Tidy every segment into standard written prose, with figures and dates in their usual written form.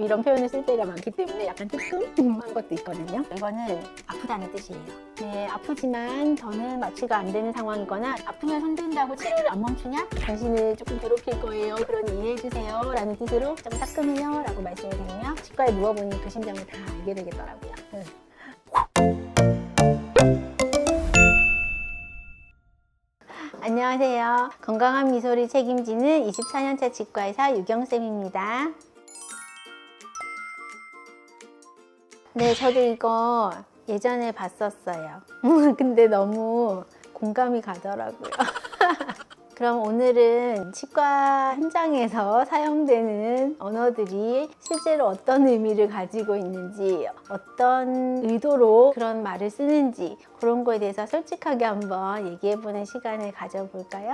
이런 표현을 쓸 때가 많기 때문에 약간 뜨끔한 것도 있거든요. 이거는 아프다는 뜻이에요. 네, 아프지만 더는 마취가 안 되는 상황이거나 아프면 손든다고 치료를 안 멈추냐? 당신을 조금 괴롭힐 거예요. 그러니 이해해주세요. 라는 뜻으로 좀 따끔해요. 라고 말씀을 드리면 치과에 누워보니 그 심정을 다 알게 되겠더라고요. 안녕하세요. 건강한 미소를 책임지는 24년차 치과의사 유경쌤입니다. 네, 저도 이거 예전에 봤었어요. 근데 너무 공감이 가더라고요. 그럼 오늘은 치과 현장에서 사용되는 언어들이 실제로 어떤 의미를 가지고 있는지, 어떤 의도로 그런 말을 쓰는지 그런 거에 대해서 솔직하게 한번 얘기해보는 시간을 가져볼까요?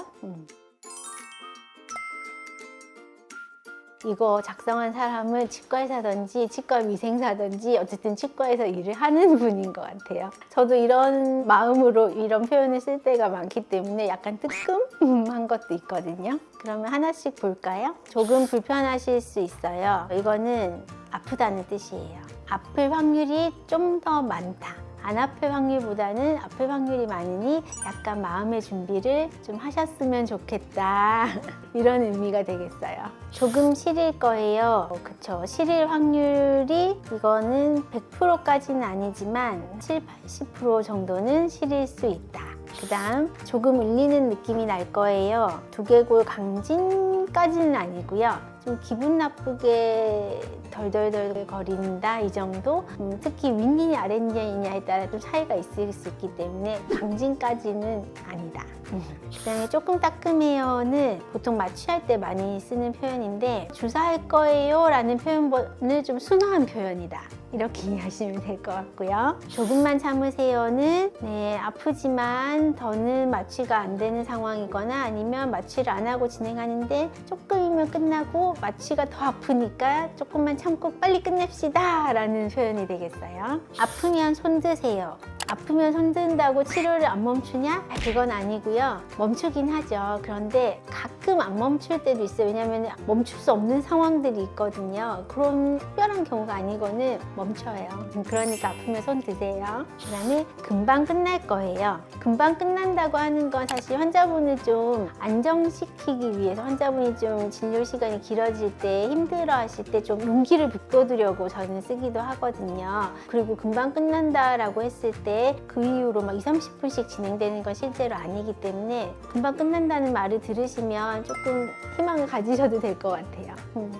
이거 작성한 사람은 치과의사든지 치과위생사든지 어쨌든 치과에서 일을 하는 분인 것 같아요. 저도 이런 마음으로 이런 표현을 쓸 때가 많기 때문에 약간 뜨끔한 것도 있거든요. 그러면 하나씩 볼까요? 조금 불편하실 수 있어요. 이거는 아프다는 뜻이에요. 아플 확률이 좀 더 많다. 안 아플 확률보다는 아플 확률이 많으니 약간 마음의 준비를 좀 하셨으면 좋겠다. 이런 의미가 되겠어요. 조금 시릴 거예요. 그쵸. 시릴 확률이 이거는 100%까지는 아니지만 7, 80% 정도는 시릴 수 있다. 그 다음 조금 울리는 느낌이 날 거예요. 두개골 강진까지는 아니고요. 좀 기분 나쁘게 덜덜덜 거린다 이 정도? 특히 윗니냐 아랫니냐에 따라 좀 차이가 있을 수 있기 때문에 강진까지는 아니다. 그 다음에 조금 따끔해요는 보통 마취할 때 많이 쓰는 표현인데 주사할 거예요 라는 표현을 좀 순화한 표현이다. 이렇게 이해하시면 될 것 같고요. 조금만 참으세요는 네, 아프지만 더는 마취가 안 되는 상황이거나 아니면 마취를 안 하고 진행하는데 조금이면 끝나고 마취가 더 아프니까 조금만 참고 빨리 끝냅시다 라는 표현이 되겠어요. 아프면 손 드세요. 아프면 손 든다고 치료를 안 멈추냐? 그건 아니고요. 멈추긴 하죠. 그런데 가끔 안 멈출 때도 있어요. 왜냐하면 멈출 수 없는 상황들이 있거든요. 그런 특별한 경우가 아니고는 멈춰요. 그러니까 아프면 손 드세요. 그 다음에 금방 끝날 거예요. 금방 끝난다고 하는 건 사실 환자분을 좀 안정시키기 위해서 환자분이 좀 진료 시간이 길어질 때 힘들어 하실 때 좀 용기를 북돋으려고 저는 쓰기도 하거든요. 그리고 금방 끝난다라고 했을 때 그 이후로 막 20-30분씩 진행되는 건 실제로 아니기 때문에 금방 끝난다는 말을 들으시면 조금 희망을 가지셔도 될 것 같아요.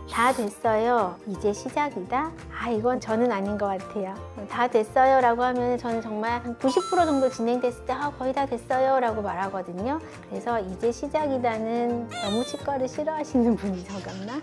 다 됐어요. 이제 시작이다? 이건 저는 아닌 것 같아요. 다 됐어요 라고 하면 저는 정말 한 90% 정도 진행됐을 때 거의 다 됐어요 라고 말하거든요. 그래서 이제 시작이다는 너무 치과를 싫어하시는 분이 저 같나?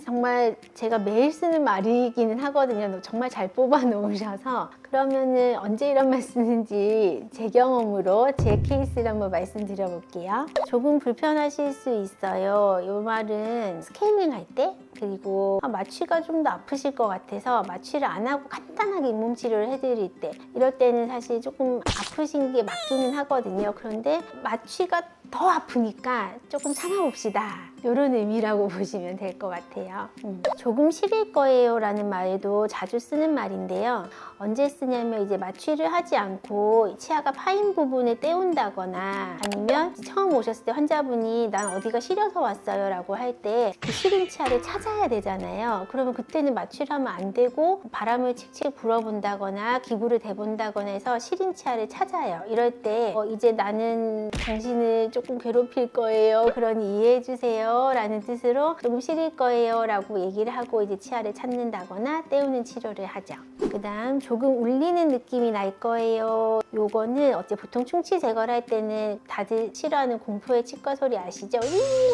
정말 제가 매일 쓰는 말이기는 하거든요. 정말 잘 뽑아 놓으셔서 그러면은 언제 이런 말 쓰는지 제 경험으로 제 케이스를 한번 말씀드려 볼게요. 조금 불편하실 수 있어요. 이 말은 스케일링 할 때 그리고 마취가 좀 더 아프실 것 같아서 마취를 안 하고 간단하게 잇몸 치료를 해드릴 때 이럴 때는 사실 조금 아프신 게 맞기는 하거든요. 그런데 마취가 더 아프니까 조금 참아봅시다. 이런 의미라고 보시면 될 것 같아요. 조금 시릴 거예요 라는 말도 자주 쓰는 말인데요. 언제 쓰냐면 이제 마취를 하지 않고 치아가 파인 부분을 떼운다거나 아니면 처음 오셨을 때 환자분이 난 어디가 시려서 왔어요 라고 할 때 그 시린 치아를 찾아야 되잖아요. 그러면 그때는 마취를 하면 안 되고 바람을 칙칙 불어본다거나 기부를 대본다거나 해서 시린 치아를 찾아요. 이럴 때 이제 나는 당신을 조금 괴롭힐 거예요. 그러니 이해해 주세요 라는 뜻으로 조금 시릴 거예요 라고 얘기를 하고 이제 치아를 찾는다거나 떼우는 치료를 하죠. 그 다음 조금 울리는 느낌이 날 거예요. 요거는 보통 충치 제거를 할 때는 다들 싫어하는 공포의 치과 소리 아시죠?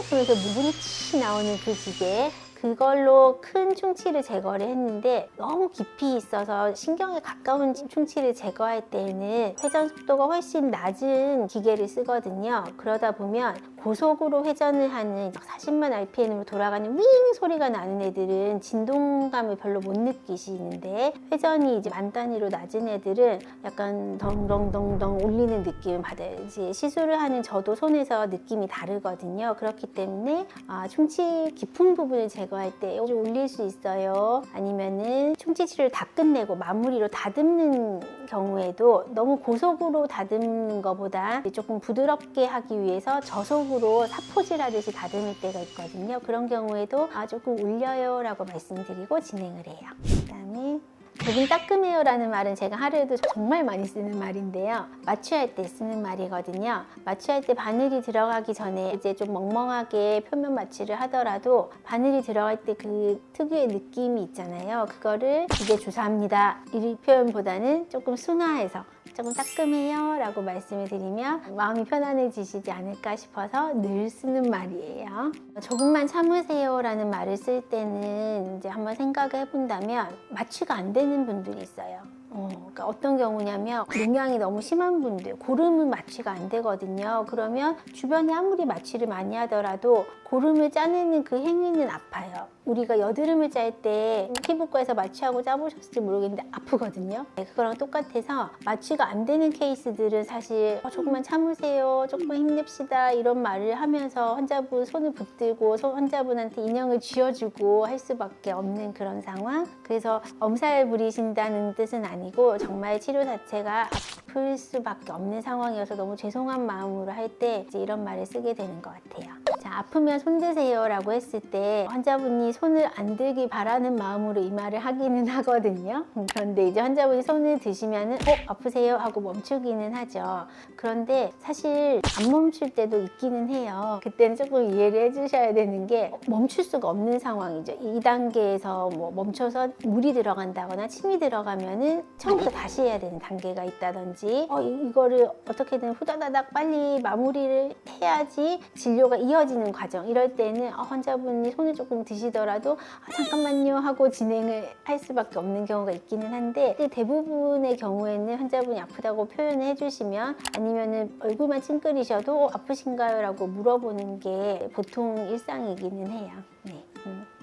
하면서 물이 치 나오는 그 기계 그걸로 큰 충치를 제거를 했는데 너무 깊이 있어서 신경에 가까운 충치를 제거할 때에는 회전 속도가 훨씬 낮은 기계를 쓰거든요. 그러다 보면 고속으로 회전을 하는 40만 RPM으로 돌아가는 윙 소리가 나는 애들은 진동감을 별로 못 느끼시는데, 회전이 이제 만 단위로 낮은 애들은 약간 덩덩덩덩 울리는 느낌을 받아요. 이제 시술을 하는 저도 손에서 느낌이 다르거든요. 그렇기 때문에 충치 깊은 부분을 제거할 때 좀 울릴 수 있어요. 아니면은 충치 치료를 다 끝내고 마무리로 다듬는 경우에도 너무 고속으로 다듬는 것보다 조금 부드럽게 하기 위해서 저속으로 사포질 하듯이 다듬을 때가 있거든요. 그런 경우에도 조금 울려요 라고 말씀드리고 진행을 해요. 그 다음에 조금 따끔해요라는 말은 제가 하루에도 정말 많이 쓰는 말인데요. 마취할 때 쓰는 말이거든요. 마취할 때 바늘이 들어가기 전에 이제 좀 멍멍하게 표면 마취를 하더라도 바늘이 들어갈 때 그 특유의 느낌이 있잖아요. 그거를 이제 주사합니다. 이 표현보다는 조금 순화해서 조금 따끔해요 라고 말씀을 드리면 마음이 편안해지시지 않을까 싶어서 늘 쓰는 말이에요. 조금만 참으세요 라는 말을 쓸 때는 이제 한번 생각을 해본다면 마취가 안 되는 분들이 있어요. 그러니까 어떤 경우냐면 농양이 너무 심한 분들, 고름은 마취가 안 되거든요. 그러면 주변에 아무리 마취를 많이 하더라도 고름을 짜내는 그 행위는 아파요. 우리가 여드름을 짤 때 피부과에서 마취하고 짜보셨을지 모르겠는데 아프거든요. 그거랑 똑같아서 마취가 안 되는 케이스들은 사실 조금만 참으세요, 조금만 힘냅시다 이런 말을 하면서 환자분 손을 붙들고 환자분한테 인형을 쥐어주고 할 수밖에 없는 그런 상황. 그래서 엄살 부리신다는 뜻은 아니고 정말 치료 자체가 아플 수밖에 없는 상황이어서 너무 죄송한 마음으로 할 때 이런 말을 쓰게 되는 것 같아요. 자, 아프면 손 드세요 라고 했을 때 환자분이 손을 안 들기 바라는 마음으로 이 말을 하기는 하거든요. 그런데 이제 환자분이 손을 드시면은 아프세요 하고 멈추기는 하죠. 그런데 사실 안 멈출 때도 있기는 해요. 그때는 조금 이해를 해주셔야 되는 게 멈출 수가 없는 상황이죠. 2단계에서 뭐 멈춰서 물이 들어간다거나 침이 들어가면은 처음부터 다시 해야 되는 단계가 있다든지 이거를 어떻게든 후다다닥 빨리 마무리를 해야지 진료가 이어지는 과정, 이럴 때는 환자분이 손을 조금 드시더라도 잠깐만요 하고 진행을 할 수밖에 없는 경우가 있기는 한데, 대부분의 경우에는 환자분이 아프다고 표현을 해주시면 아니면은 얼굴만 찡그리셔도 아프신가요? 라고 물어보는 게 보통 일상이기는 해요. 네.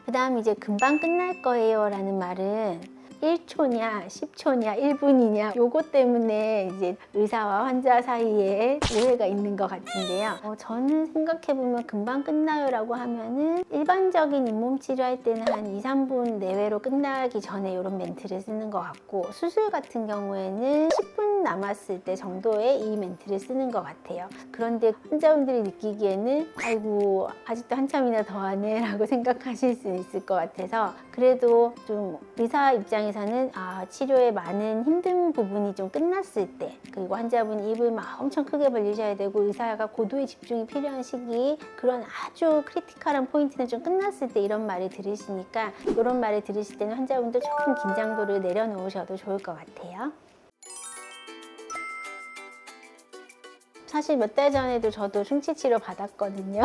그 다음 이제 금방 끝날 거예요 라는 말은 1초냐, 10초냐, 1분이냐 요거 때문에 이제 의사와 환자 사이에 오해가 있는 것 같은데요. 저는 생각해보면 금방 끝나요 라고 하면은 일반적인 잇몸 치료할 때는 한 2, 3분 내외로 끝나기 전에 이런 멘트를 쓰는 것 같고, 수술 같은 경우에는 10분 남았을 때 정도의 이 멘트를 쓰는 것 같아요. 그런데 환자분들이 느끼기에는 아이고 아직도 한참이나 더 하네 라고 생각하실 수 있을 것 같아서, 그래도 좀 의사 입장에서는 치료에 많은 힘든 부분이 좀 끝났을 때, 그리고 환자분이 입을 막 엄청 크게 벌리셔야 되고 의사가 고도의 집중이 필요한 시기, 그런 아주 크리티컬한 포인트는 좀 끝났을 때 이런 말을 들으시니까, 이런 말을 들으실 때는 환자분도 조금 긴장도를 내려놓으셔도 좋을 것 같아요. 사실 몇 달 전에도 저도 충치 치료 받았거든요.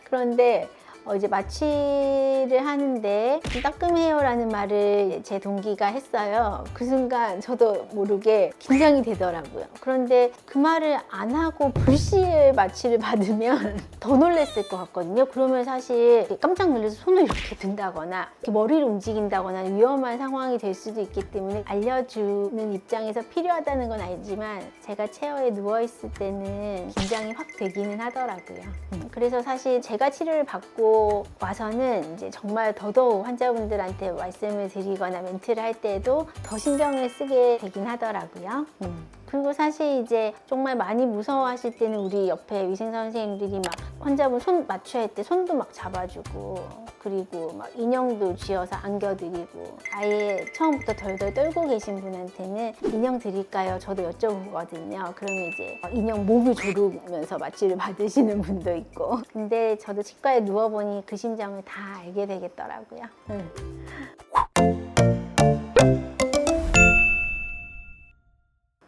그런데 이제 마취를 하는데 따끔해요 라는 말을 제 동기가 했어요. 그 순간 저도 모르게 긴장이 되더라고요. 그런데 그 말을 안 하고 불시에 마취를 받으면 더 놀랬을 것 같거든요. 그러면 사실 깜짝 놀라서 손을 이렇게 든다거나 이렇게 머리를 움직인다거나 위험한 상황이 될 수도 있기 때문에 알려주는 입장에서 필요하다는 건 알지만, 제가 체어에 누워있을 때는 긴장이 확 되기는 하더라고요. 그래서 사실 제가 치료를 받고 와서는 이제 정말 더더욱 환자분들한테 말씀을 드리거나 멘트를 할 때도 더 신경을 쓰게 되긴 하더라고요. 그리고 사실 이제 정말 많이 무서워하실 때는 우리 옆에 위생사 선생님들이 막 환자분 손 마취할 때 손도 막 잡아주고, 그리고 막 인형도 쥐어서 안겨드리고, 아예 처음부터 덜덜 떨고 계신 분한테는 인형 드릴까요? 저도 여쭤보거든요. 그러면 이제 인형 목을 조르면서 마취를 받으시는 분도 있고. 근데 저도 치과에 누워보니 그 심정을 다 알게 되겠더라고요.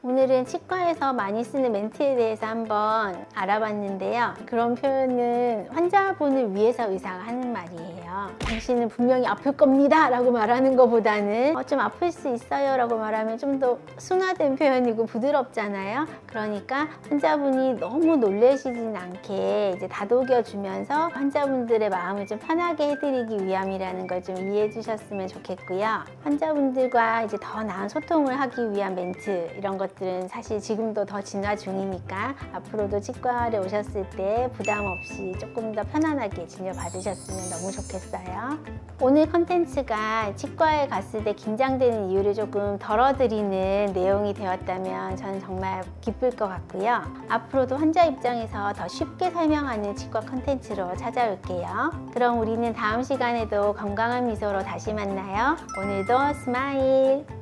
오늘 오늘은 치과에서 많이 쓰는 멘트에 대해서 한번 알아봤는데요. 그런 표현은 환자분을 위해서 의사가 하는 말이에요. 당신은 분명히 아플 겁니다 라고 말하는 것보다는 좀 아플 수 있어요 라고 말하면 좀 더 순화된 표현이고 부드럽잖아요. 그러니까 환자분이 너무 놀라시진 않게 이제 다독여주면서 환자분들의 마음을 좀 편하게 해드리기 위함이라는 걸 좀 이해해 주셨으면 좋겠고요. 환자분들과 이제 더 나은 소통을 하기 위한 멘트, 이런 것들은 사실 지금도 더 진화 중이니까 앞으로도 치과를 오셨을 때 부담 없이 조금 더 편안하게 진료받으셨으면 너무 좋겠어요. 오늘 컨텐츠가 치과에 갔을 때 긴장되는 이유를 조금 덜어드리는 내용이 되었다면 저는 정말 기쁠 것 같고요. 앞으로도 환자 입장에서 더 쉽게 설명하는 치과 컨텐츠로 찾아올게요. 그럼 우리는 다음 시간에도 건강한 미소로 다시 만나요. 오늘도 스마일!